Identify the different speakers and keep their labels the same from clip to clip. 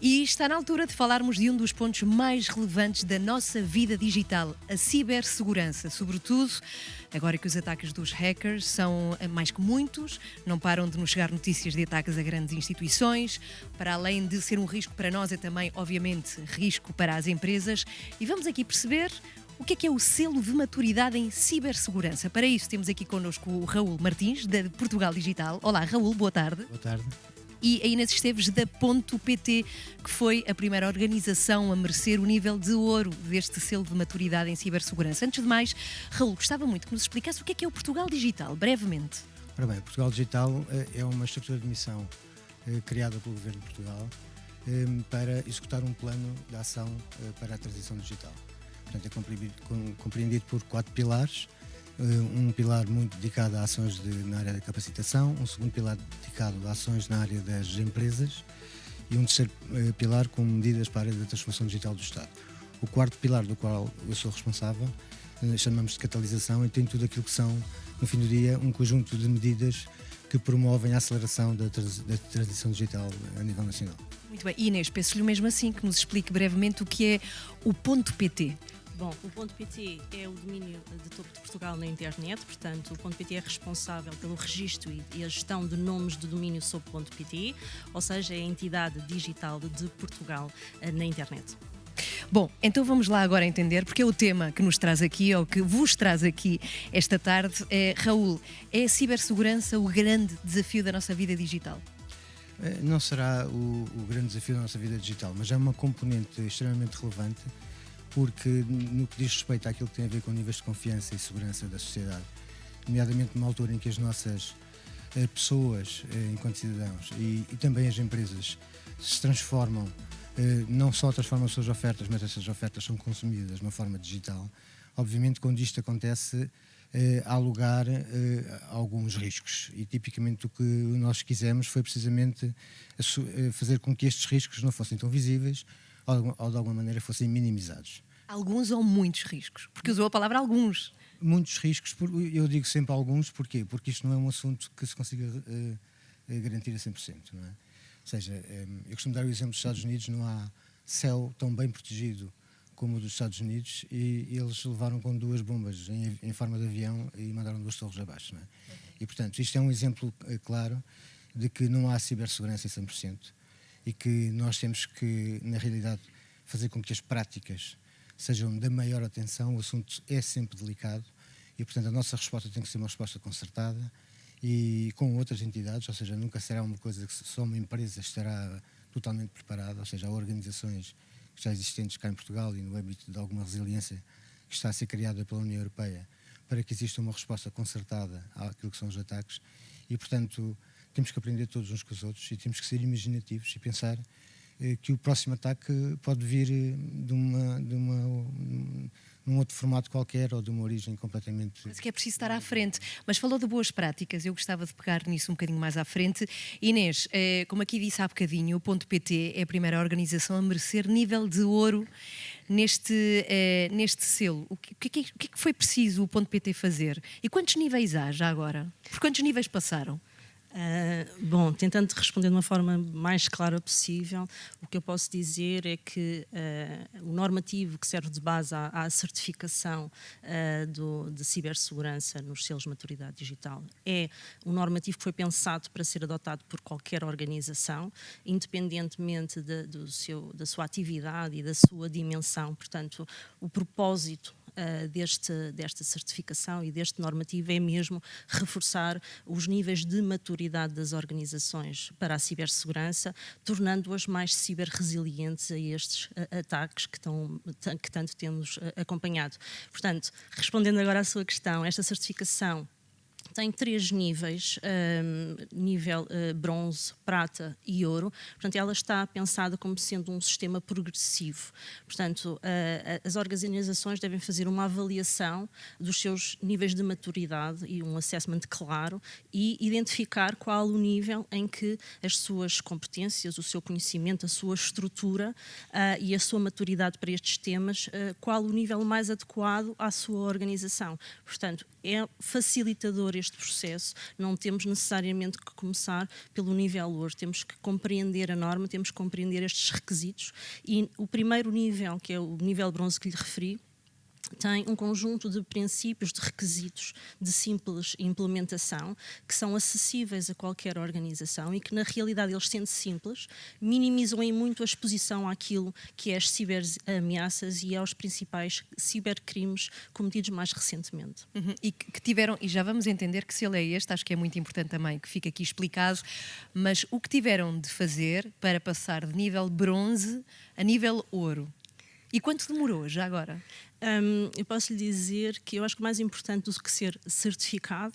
Speaker 1: E está na altura de falarmos de um dos pontos mais relevantes da nossa vida digital, a cibersegurança. Sobretudo, agora que os ataques dos hackers são mais que muitos, não param de nos chegar notícias de ataques a grandes instituições. Para além de ser um risco para nós, é também, obviamente, risco para as empresas. E vamos aqui perceber o que é o selo de maturidade em cibersegurança. Para isso, temos aqui connosco o Raul Martins, da Portugal Digital. Olá, Raul, boa tarde.
Speaker 2: Boa tarde.
Speaker 1: E a Inês Esteves, da Ponto.pt, que foi a primeira organização a merecer o nível de ouro deste selo de maturidade em cibersegurança. Antes de mais, Raul, gostava muito que nos explicasse o que é o Portugal Digital, brevemente.
Speaker 2: Ora bem, Portugal Digital é uma estrutura de missão criada pelo Governo de Portugal para executar um plano de ação para a transição digital. Portanto, é compreendido por 4 pilares. Um pilar muito dedicado a ações na área da capacitação, um segundo pilar dedicado a ações na área das empresas e um terceiro pilar com medidas para a área da transformação digital do Estado. O quarto pilar, do qual eu sou responsável, chamamos de catalisação, e tem tudo aquilo que são, no fim do dia, um conjunto de medidas que promovem a aceleração da transição digital a nível nacional.
Speaker 1: Muito bem. Inês, peço-lhe mesmo assim que nos explique brevemente o que é o Ponto.pt.
Speaker 3: Bom, o Ponto.pt é o domínio de topo de Portugal na internet, portanto, o Ponto.pt é responsável pelo registro e a gestão de nomes de domínio sob Ponto.pt, ou seja, é a entidade digital de Portugal na internet.
Speaker 1: Bom, então vamos lá agora entender, porque é o tema que nos traz aqui, ou que vos traz aqui esta tarde. Raul, é a cibersegurança o grande desafio da nossa vida digital?
Speaker 2: Não será o grande desafio da nossa vida digital, mas é uma componente extremamente relevante, porque no que diz respeito àquilo que tem a ver com níveis de confiança e segurança da sociedade, nomeadamente numa altura em que as nossas pessoas, enquanto cidadãos, e também as empresas se transformam, não só transformam as suas ofertas, mas essas ofertas são consumidas de uma forma digital. Obviamente, quando isto acontece, há lugar a alguns riscos, e tipicamente o que nós quisemos foi precisamente fazer com que estes riscos não fossem tão visíveis ou de alguma maneira fossem minimizados.
Speaker 1: Alguns ou muitos riscos? Porque usou a palavra alguns.
Speaker 2: Muitos riscos, eu digo sempre alguns, porquê? Porque isto não é um assunto que se consiga garantir a 100%, não é? Ou seja, eu costumo dar o exemplo dos Estados Unidos, não há céu tão bem protegido como o dos Estados Unidos, e eles levaram com 2 bombas em forma de avião e mandaram 2 torres abaixo, não é? E, portanto, isto é um exemplo claro de que não há cibersegurança em 100%, e que nós temos que, na realidade, fazer com que as práticas sejam da maior atenção. O assunto é sempre delicado e, portanto, a nossa resposta tem que ser uma resposta concertada e com outras entidades, ou seja, nunca será uma coisa que só uma empresa estará totalmente preparada, ou seja, há organizações já existentes cá em Portugal e no âmbito de alguma resiliência que está a ser criada pela União Europeia para que exista uma resposta concertada àquilo que são os ataques e, portanto, temos que aprender todos uns com os outros e temos que ser imaginativos e pensar que o próximo ataque pode vir num outro formato qualquer ou de uma origem completamente...
Speaker 1: Mas que é preciso estar à frente. Mas falou de boas práticas, eu gostava de pegar nisso um bocadinho mais à frente. Inês, como aqui disse há bocadinho, o Ponto.pt é a primeira organização a merecer nível de ouro neste selo. O que é que foi preciso o Ponto.pt fazer? E quantos níveis há já agora? Por quantos níveis passaram?
Speaker 3: Bom, tentando responder de uma forma mais clara possível, o que eu posso dizer é que o normativo que serve de base à certificação de cibersegurança nos selos de maturidade digital é um normativo que foi pensado para ser adotado por qualquer organização, independentemente da sua atividade e da sua dimensão. Portanto, o propósito desta certificação e deste normativo é mesmo reforçar os níveis de maturidade das organizações para a cibersegurança, tornando-as mais ciberresilientes a estes ataques que tanto temos acompanhado. Portanto, respondendo agora à sua questão, esta certificação tem 3 níveis, nível bronze, prata e ouro. Portanto, ela está pensada como sendo um sistema progressivo. Portanto, as organizações devem fazer uma avaliação dos seus níveis de maturidade e um assessment claro e identificar qual o nível em que as suas competências, o seu conhecimento, a sua estrutura e a sua maturidade para estes temas, qual o nível mais adequado à sua organização. Portanto, é facilitador este processo, não temos necessariamente que começar pelo nível ouro, temos que compreender a norma, temos que compreender estes requisitos, e o primeiro nível, que é o nível bronze que lhe referi, tem um conjunto de princípios, de requisitos de simples implementação que são acessíveis a qualquer organização e que, na realidade, eles sendo simples, minimizam em muito a exposição àquilo que é as ciberameaças e aos principais cibercrimes cometidos mais recentemente.
Speaker 1: E que tiveram, e já vamos entender que se ele é este, acho que é muito importante também que fique aqui explicado, mas o que tiveram de fazer para passar de nível bronze a nível ouro? E quanto demorou, já agora?
Speaker 3: Eu posso lhe dizer que eu acho que o mais importante do que ser certificado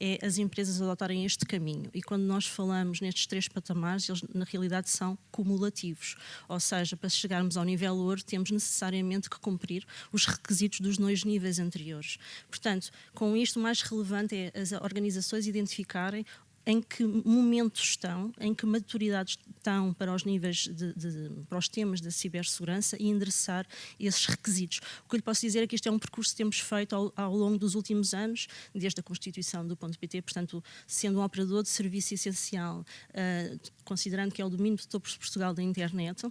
Speaker 3: é as empresas adotarem este caminho. E quando nós falamos nestes 3 patamares, eles na realidade são cumulativos. Ou seja, para chegarmos ao nível ouro, temos necessariamente que cumprir os requisitos dos 2 níveis anteriores. Portanto, com isto, o mais relevante é as organizações identificarem em que momento estão, em que maturidade estão para os níveis para os temas da cibersegurança e endereçar esses requisitos. O que eu lhe posso dizer é que este é um percurso que temos feito ao longo dos últimos anos, desde a constituição do .pt, portanto, sendo um operador de serviço essencial, considerando que é o domínio de topo de Portugal da internet.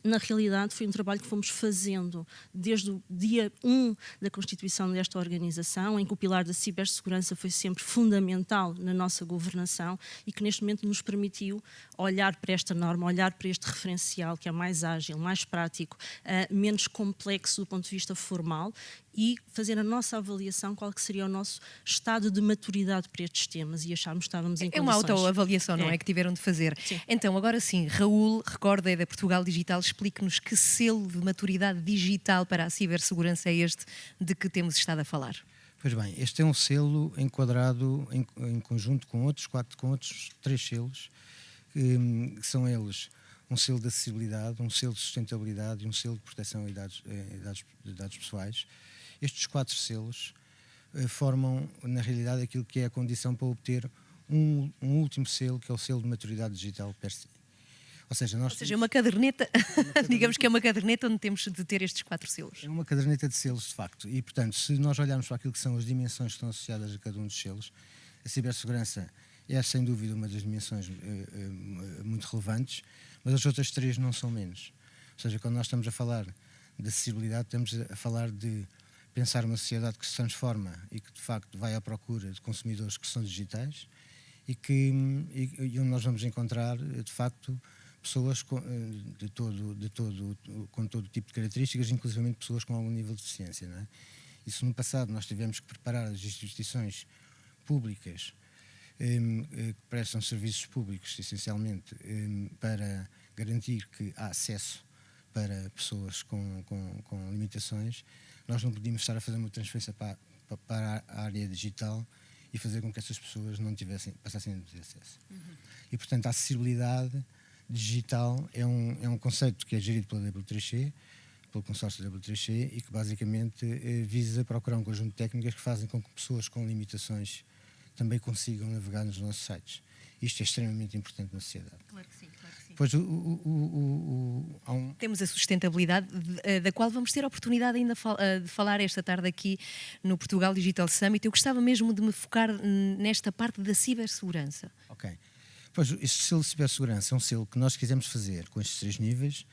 Speaker 3: Na realidade, foi um trabalho que fomos fazendo desde o dia 1 da constituição desta organização, em que o pilar da cibersegurança foi sempre fundamental na nossa governação e que neste momento nos permitiu olhar para esta norma, olhar para este referencial que é mais ágil, mais prático, menos complexo do ponto de vista formal e fazer a nossa avaliação qual que seria o nosso estado de maturidade para estes temas e achámos que estávamos em condições.
Speaker 1: É uma autoavaliação, não é? Que tiveram de fazer.
Speaker 3: Sim.
Speaker 1: Então, agora sim, Raul, recorda, é da Portugal Digital, explique-nos que selo de maturidade digital para a cibersegurança é este de que temos estado a falar.
Speaker 2: Pois bem, este é um selo enquadrado em conjunto com outros 3 selos, que são eles um selo de acessibilidade, um selo de sustentabilidade e um selo de proteção de dados pessoais. Estes 4 selos formam, na realidade, aquilo que é a condição para obter um último selo, que é o selo de maturidade digital per se. Ou seja,
Speaker 1: é uma caderneta, digamos que é uma caderneta onde temos de ter estes 4 selos.
Speaker 2: É uma caderneta de selos, de facto. E, portanto, se nós olharmos para aquilo que são as dimensões que estão associadas a cada um dos selos, a cibersegurança é, sem dúvida, uma das dimensões muito relevantes, mas as outras 3 não são menos. Ou seja, quando nós estamos a falar de acessibilidade, estamos a falar de pensar uma sociedade que se transforma e que, de facto, vai à procura de consumidores que são digitais e onde nós vamos encontrar, de facto, pessoas com todo tipo de características, inclusive pessoas com algum nível de deficiência. Não é? Isso no passado nós tivemos que preparar as instituições públicas que prestam serviços públicos, essencialmente, para garantir que há acesso para pessoas com limitações. Nós não podíamos estar a fazer uma transferência para a área digital e fazer com que essas pessoas passassem a não ter acesso. E, portanto, a acessibilidade digital é um conceito que é gerido pela W3C, pelo consórcio W3C, e que basicamente visa procurar um conjunto de técnicas que fazem com que pessoas com limitações também consigam navegar nos nossos sites. Isto é extremamente importante na sociedade.
Speaker 1: Claro que sim, claro que sim.
Speaker 2: Pois,
Speaker 1: Temos a sustentabilidade, da qual vamos ter a oportunidade ainda de falar esta tarde aqui no Portugal Digital Summit. Eu gostava mesmo de me focar nesta parte da cibersegurança.
Speaker 2: Ok. Pois, este selo de cibersegurança é um selo que nós quisemos fazer com estes 3 níveis,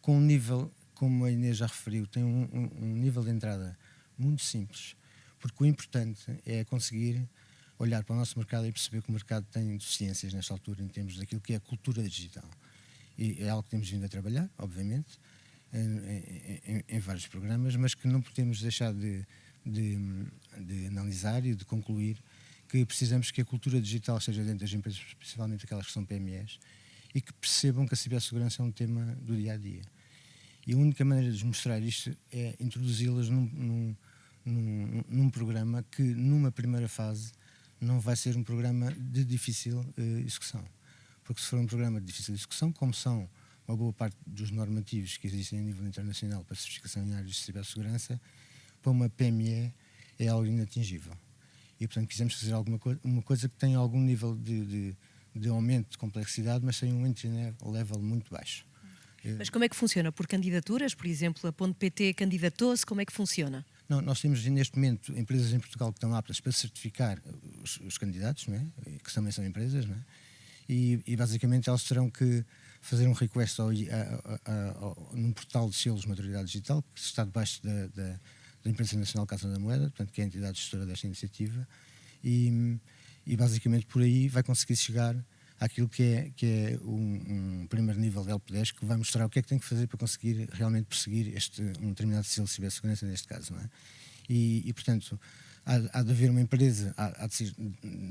Speaker 2: com um nível, como a Inês já referiu, tem um nível de entrada muito simples, porque o importante é conseguir olhar para o nosso mercado e perceber que o mercado tem deficiências nesta altura em termos daquilo que é a cultura digital. E é algo que temos vindo a trabalhar, obviamente, em vários programas, mas que não podemos deixar de analisar e de concluir que precisamos que a cultura digital esteja dentro das empresas, principalmente aquelas que são PMEs, e que percebam que a cibersegurança é um tema do dia-a-dia. E a única maneira de lhes mostrar isto é introduzi-las num programa que, numa primeira fase, não vai ser um programa de difícil execução. Porque se for um programa de difícil execução, como são uma boa parte dos normativos que existem a nível internacional para certificação em áreas de cibersegurança, para uma PME é algo inatingível. E, portanto, quisemos fazer uma coisa que tenha algum nível de aumento de complexidade, mas tem um entry level muito baixo.
Speaker 1: Mas como é que funciona? Por candidaturas? Por exemplo, a .pt candidatou-se? Como é que funciona?
Speaker 2: Não, nós temos neste momento empresas em Portugal que estão aptas para certificar os candidatos, não é? Que também são empresas, não é? E basicamente elas terão que fazer um request num portal de selos de maturidade digital que está debaixo da Imprensa Nacional Casa da Moeda, portanto, que é a entidade gestora desta iniciativa, e basicamente por aí vai conseguir chegar àquilo que é um primeiro nível de Helpdesk, que vai mostrar o que é que tem que fazer para conseguir realmente perseguir um determinado selo de cibersegurança, neste caso, não é? E portanto, há de haver uma empresa, há de ser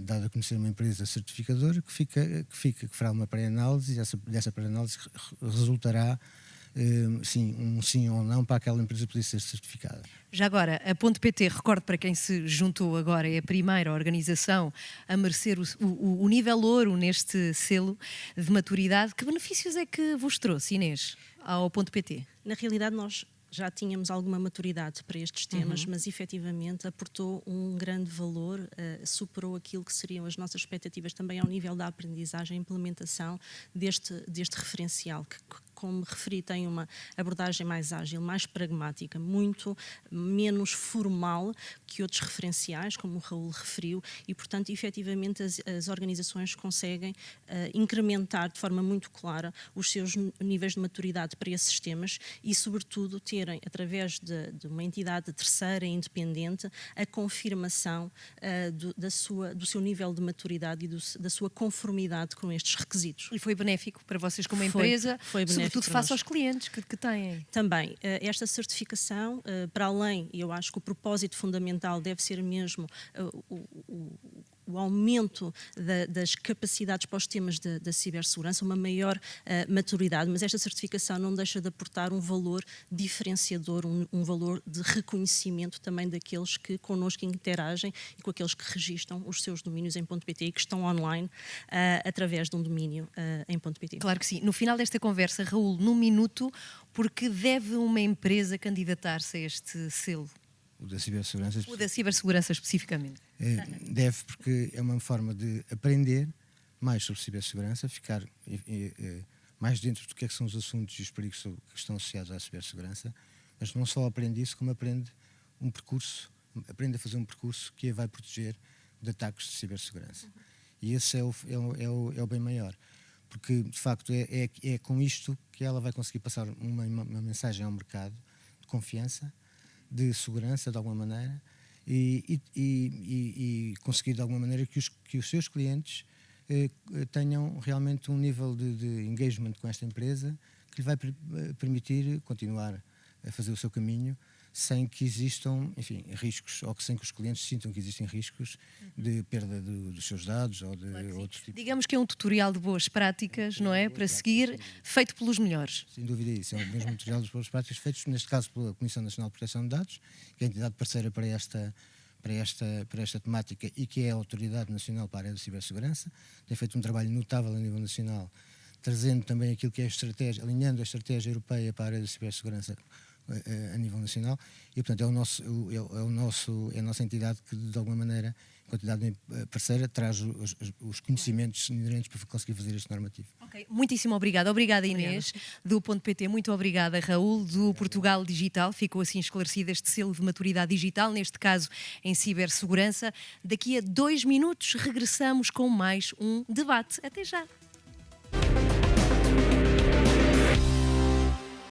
Speaker 2: dada a conhecer uma empresa certificadora que fará uma pré-análise, e dessa pré-análise resultará um sim ou não para aquela empresa poder ser certificada.
Speaker 1: Já agora, a .pt, recordo para quem se juntou agora, é a primeira organização a merecer o nível ouro neste selo de maturidade. Que benefícios é que vos trouxe, Inês, ao .pt?
Speaker 3: Na realidade, nós já tínhamos alguma maturidade para estes temas, mas efetivamente aportou um grande valor, superou aquilo que seriam as nossas expectativas também ao nível da aprendizagem e implementação deste referencial, que, como referi, tem uma abordagem mais ágil, mais pragmática, muito menos formal que outros referenciais, como o Raul referiu, e, portanto, efetivamente as organizações conseguem incrementar de forma muito clara os seus níveis de maturidade para esses temas e, sobretudo, terem, através de uma entidade terceira e independente, a confirmação do seu nível de maturidade e da sua conformidade com estes requisitos.
Speaker 1: E foi benéfico para vocês como empresa?
Speaker 3: Foi benéfico.
Speaker 1: Sobretudo face aos clientes que têm.
Speaker 3: Também, esta certificação, para além, e eu acho que o propósito fundamental deve ser mesmo o aumento das capacidades para os temas da cibersegurança, uma maior maturidade, mas esta certificação não deixa de aportar um valor diferenciador, um valor de reconhecimento também daqueles que connosco interagem e com aqueles que registram os seus domínios em .pt e que estão online através de um domínio em .pt.
Speaker 1: Claro que sim. No final desta conversa, Raul, num minuto, porque deve uma empresa candidatar-se a este selo?
Speaker 2: O da cibersegurança.
Speaker 1: O da cibersegurança especificamente.
Speaker 2: Deve, porque é uma forma de aprender mais sobre cibersegurança, ficar mais dentro do que são os assuntos e os perigos que estão associados à cibersegurança, mas não só aprende isso, como aprende a fazer um percurso que a vai proteger de ataques de cibersegurança. E esse é o bem maior, porque de facto é com isto que ela vai conseguir passar uma mensagem ao mercado de confiança, de segurança de alguma maneira, e conseguir de alguma maneira que os seus clientes tenham realmente um nível de engagement com esta empresa que lhe vai permitir continuar a fazer o seu caminho sem que existam, enfim, riscos, ou sem que os clientes sintam que existem riscos de perda dos seus dados ou de outros tipos.
Speaker 1: Digamos que é um tutorial de boas práticas, não é? Para seguir, feito pelos melhores.
Speaker 2: Sem dúvida isso, é o mesmo tutorial de boas práticas feitos, neste caso, pela Comissão Nacional de Proteção de Dados, que é a entidade parceira para esta temática e que é a Autoridade Nacional para a área da cibersegurança. Tem feito um trabalho notável a nível nacional, trazendo também aquilo que é a estratégia, alinhando a estratégia europeia para a área da cibersegurança a nível nacional, e portanto é a nossa entidade que de alguma maneira, enquanto entidade parceira, traz os conhecimentos inerentes para conseguir fazer este normativo.
Speaker 1: Okay. Muitíssimo obrigada. Obrigada, Inês, do .pt. Muito obrigada, Raul, do Portugal Digital. Ficou assim esclarecido este selo de maturidade digital, neste caso em cibersegurança. Daqui a 2 minutos regressamos com mais um debate. Até já!